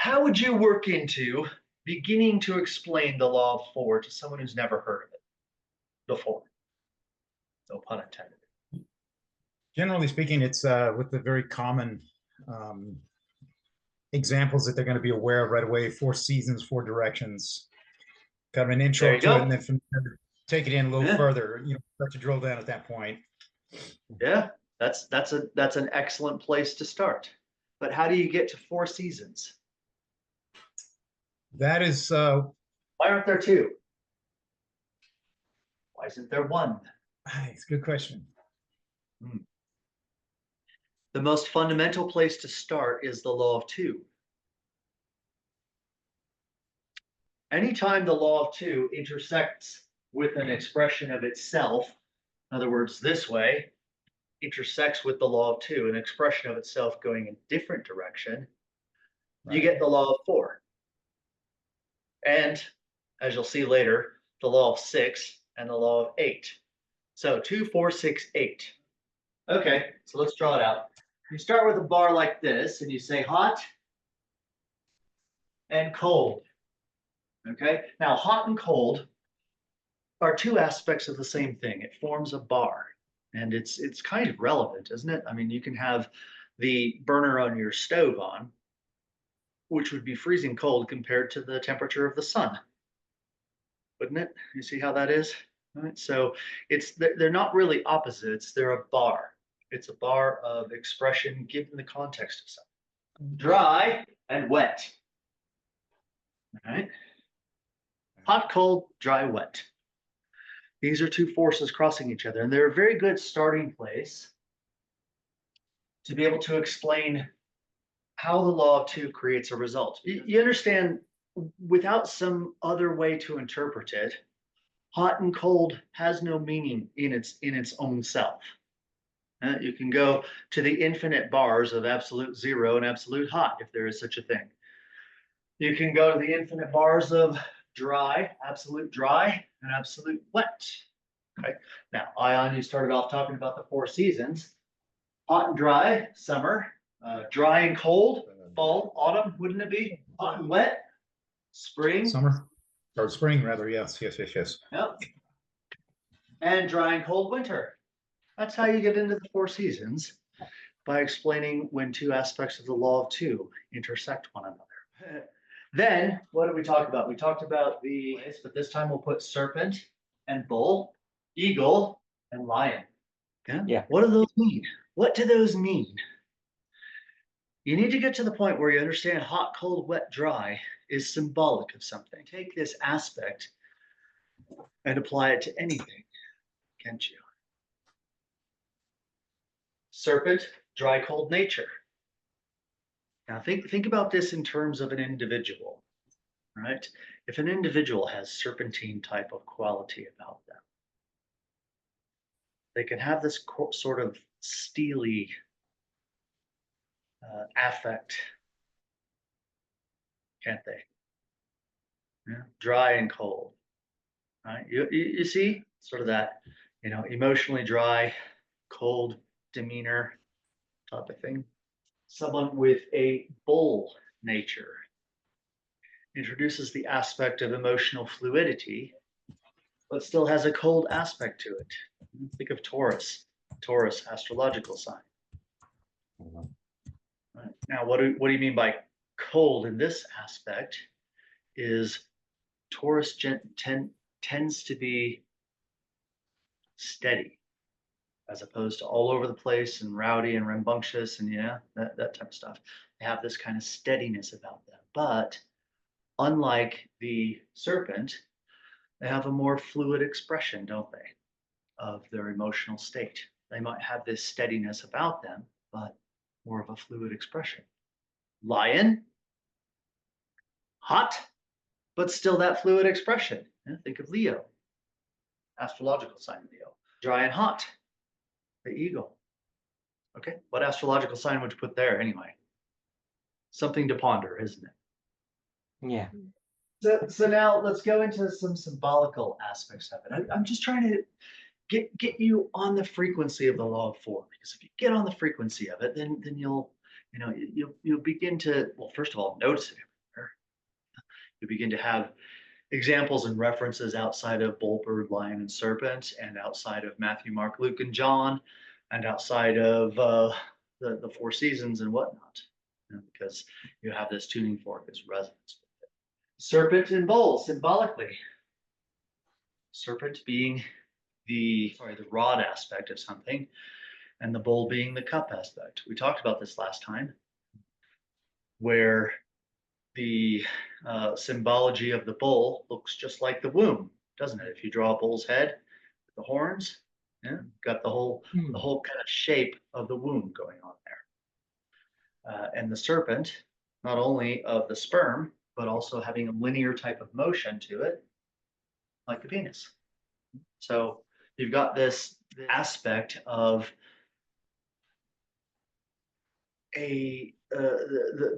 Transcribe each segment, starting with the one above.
How would you work into beginning to explain the law of four to someone who's never heard of it before? No pun intended. Generally speaking, it's with the very common um, examples that they're going to be aware of right away. Four seasons, four directions, kind of an There intro you to it, and go. then from there, take it in a little Yeah, further. Start to drill down at that point. yeah. That's an excellent place to start. But how do you get to four seasons? That is, Why aren't there two? Why isn't there one? it's a good question. Hmm. The most fundamental place to start is the law of two. Anytime the law of two intersects with an expression of itself, in other words, this way, intersects with the law of two, an expression of itself going in different direction, you Right. get the law of four. And as you'll see later, the law of six and the law of eight. So 2, 4, 6, 8. Okay, so let's draw it out. You start with a bar like this and you say hot and cold. Okay, now hot and cold are two aspects of the same thing. It forms a bar. And it's kind of relevant, isn't it? I mean, you can have the burner on your stove on, which would be freezing cold compared to the temperature of the sun, wouldn't it? You see how that is? All right. So they're not really opposites. They're a bar. It's a bar of expression given the context of something. Dry and wet. All right. Hot, cold, dry, wet. These are two forces crossing each other, and they're a very good starting place to be able to explain how the law of two creates a result. You understand, without some other way to interpret it, hot and cold has no meaning in its own self. You can go to the infinite bars of absolute zero and absolute hot, if there is such a thing. You can go to the infinite bars of dry, and absolute wet. Okay. Now, Ion, you started off talking about the four seasons: hot and dry, summer; dry and cold, fall, autumn. Wouldn't it be hot and wet, spring? Summer or spring, rather. Yes, yes, yes, yes. Yep. And dry and cold, winter. That's how you get into the four seasons, by explaining when two aspects of the law of two intersect one another. Then, what did we talk about? We talked about but this time we'll put serpent and bull, eagle and lion. Yeah. Yeah. What do those mean? What do those mean? You need to get to the point where you understand hot, cold, wet, dry is symbolic of something. Take this aspect and apply it to anything, can't you? Serpent, dry, cold nature. Now think about this in terms of an individual, right? If an individual has serpentine type of quality about them, they can have this sort of steely affect, can't they? Yeah. Dry and cold, right? You see sort of that, emotionally dry, cold demeanor type of thing. Someone with a bull nature introduces the aspect of emotional fluidity, but still has a cold aspect to it. Think of Taurus, astrological sign. Right. Now, what do you mean by cold in this aspect? Is Taurus tends to be steady, as opposed to all over the place and rowdy and rambunctious and that type of stuff. They have this kind of steadiness about them. But unlike the serpent, they have a more fluid expression, don't they, of their emotional state. They might have this steadiness about them, but more of a fluid expression. Lion, hot, but still that fluid expression. Think of Leo, astrological sign Leo. Dry and hot, the eagle. Okay, what astrological sign would you put there anyway? Something to ponder, isn't it? Yeah. So now let's go into some symbolical aspects of it. I'm just trying to get you on the frequency of the law of four, because if you get on the frequency of it, then you'll begin to, well, first of all, notice it We begin to have examples and references outside of bull, bird, lion, and serpent, and outside of Matthew, Mark, Luke, and John, and outside of the four seasons and whatnot, because you have this tuning fork, this resonance. Serpent and bull, symbolically. Serpent being the rod aspect of something, and the bull being the cup aspect. We talked about this last time, where the symbology of the bull looks just like the womb, doesn't it? If you draw a bull's head with the horns, yeah, got the whole kind of shape of the womb going on there. And the serpent, not only of the sperm, but also having a linear type of motion to it, like the penis. So you've got this aspect of the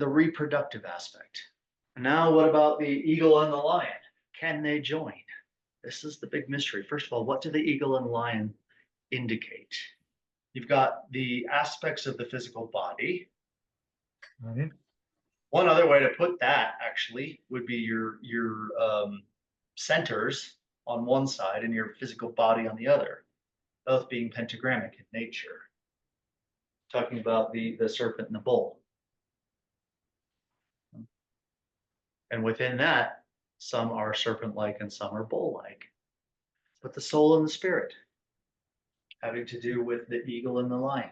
reproductive aspect. Now, what about the eagle and the lion? Can they join? This is the big mystery. First of all, what do the eagle and lion indicate? You've got the aspects of the physical body. Right. One other way to put that actually would be your centers on one side and your physical body on the other, both being pentagrammic in nature. Talking about the serpent and the bull. And within that, some are serpent-like and some are bull-like. But the soul and the spirit, having to do with the eagle and the lion.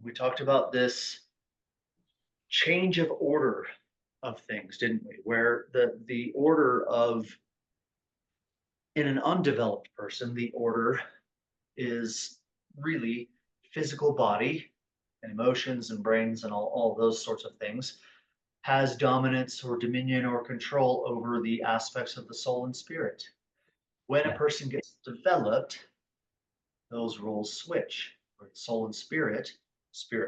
We talked about this change of order of things, didn't we? Where the order of, in an undeveloped person, the order is really physical body and emotions and brains and all those sorts of things, has dominance or dominion or control over the aspects of the soul and spirit. When a person gets developed, those roles switch, where the soul and spirit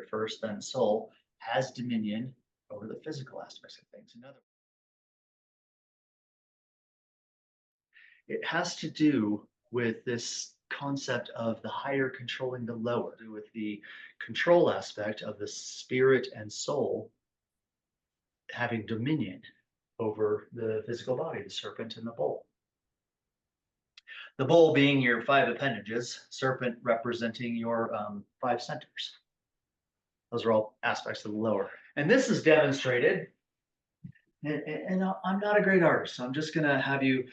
first, then soul, has dominion over the physical aspects of things. In other words, it has to do with this concept of the higher controlling the lower, with the control aspect of the spirit and soul having dominion over the physical body, the serpent and the bull. The bull being your five appendages, serpent representing your five centers. Those are all aspects of the lower. And this is demonstrated, and I'm not a great artist, so I'm just going to have you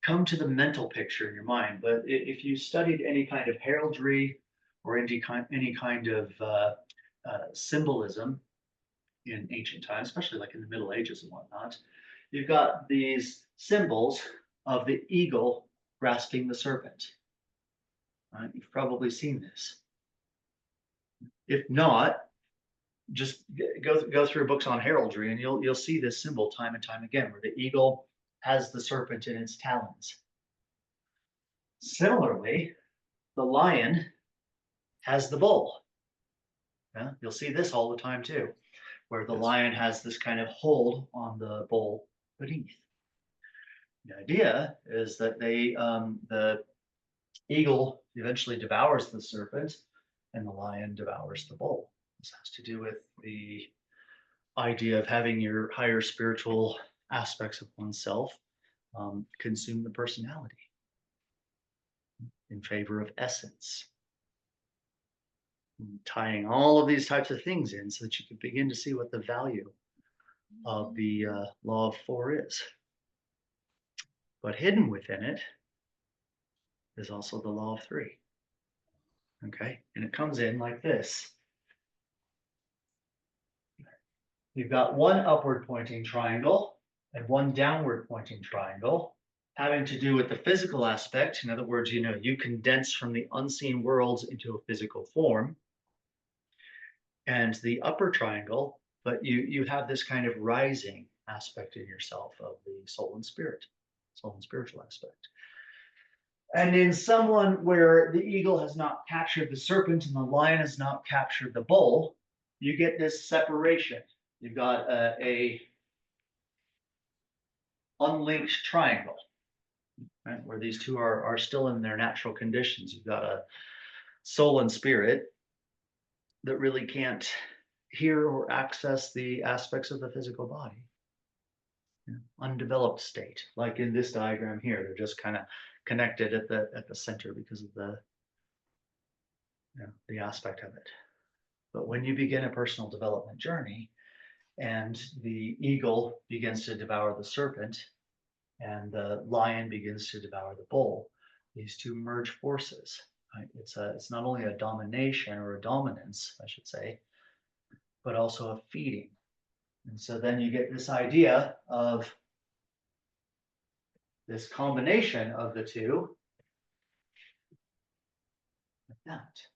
come to the mental picture in your mind. But if you studied any kind of heraldry or any kind of symbolism in ancient times, especially like in the Middle Ages and whatnot, you've got these symbols of the eagle grasping the serpent. Right? You've probably seen this. If not, just go through books on heraldry and you'll see this symbol time and time again, where the eagle has the serpent in its talons. Similarly, the lion has the bull. Yeah? You'll see this all the time too, where the lion has this kind of hold on the bull beneath. The idea is that the eagle eventually devours the serpent and the lion devours the bull. This has to do with the idea of having your higher spiritual aspects of oneself consume the personality in favor of essence. Tying all of these types of things in so that you can begin to see what the value of the law of four is. But hidden within it is also the law of three. Okay, and it comes in like this. You've got one upward pointing triangle and one downward pointing triangle having to do with the physical aspect. In other words, you condense from the unseen worlds into a physical form. And the upper triangle, but you have this kind of rising aspect in yourself of the soul and spiritual aspect. And in someone where the eagle has not captured the serpent and the lion has not captured the bull, you get this separation. You've got a unlinked triangle, right, where these two are still in their natural conditions. You've got a soul and spirit that really can't hear or access the aspects of the physical body. Undeveloped state, like in this diagram here, they're just kind of connected at the center because of the aspect of it. But when you begin a personal development journey and the eagle begins to devour the serpent and the lion begins to devour the bull, these two merge forces. Right? It's not only a domination or a dominance, I should say, but also a feeding. And so then you get this idea of this combination of the two, like that.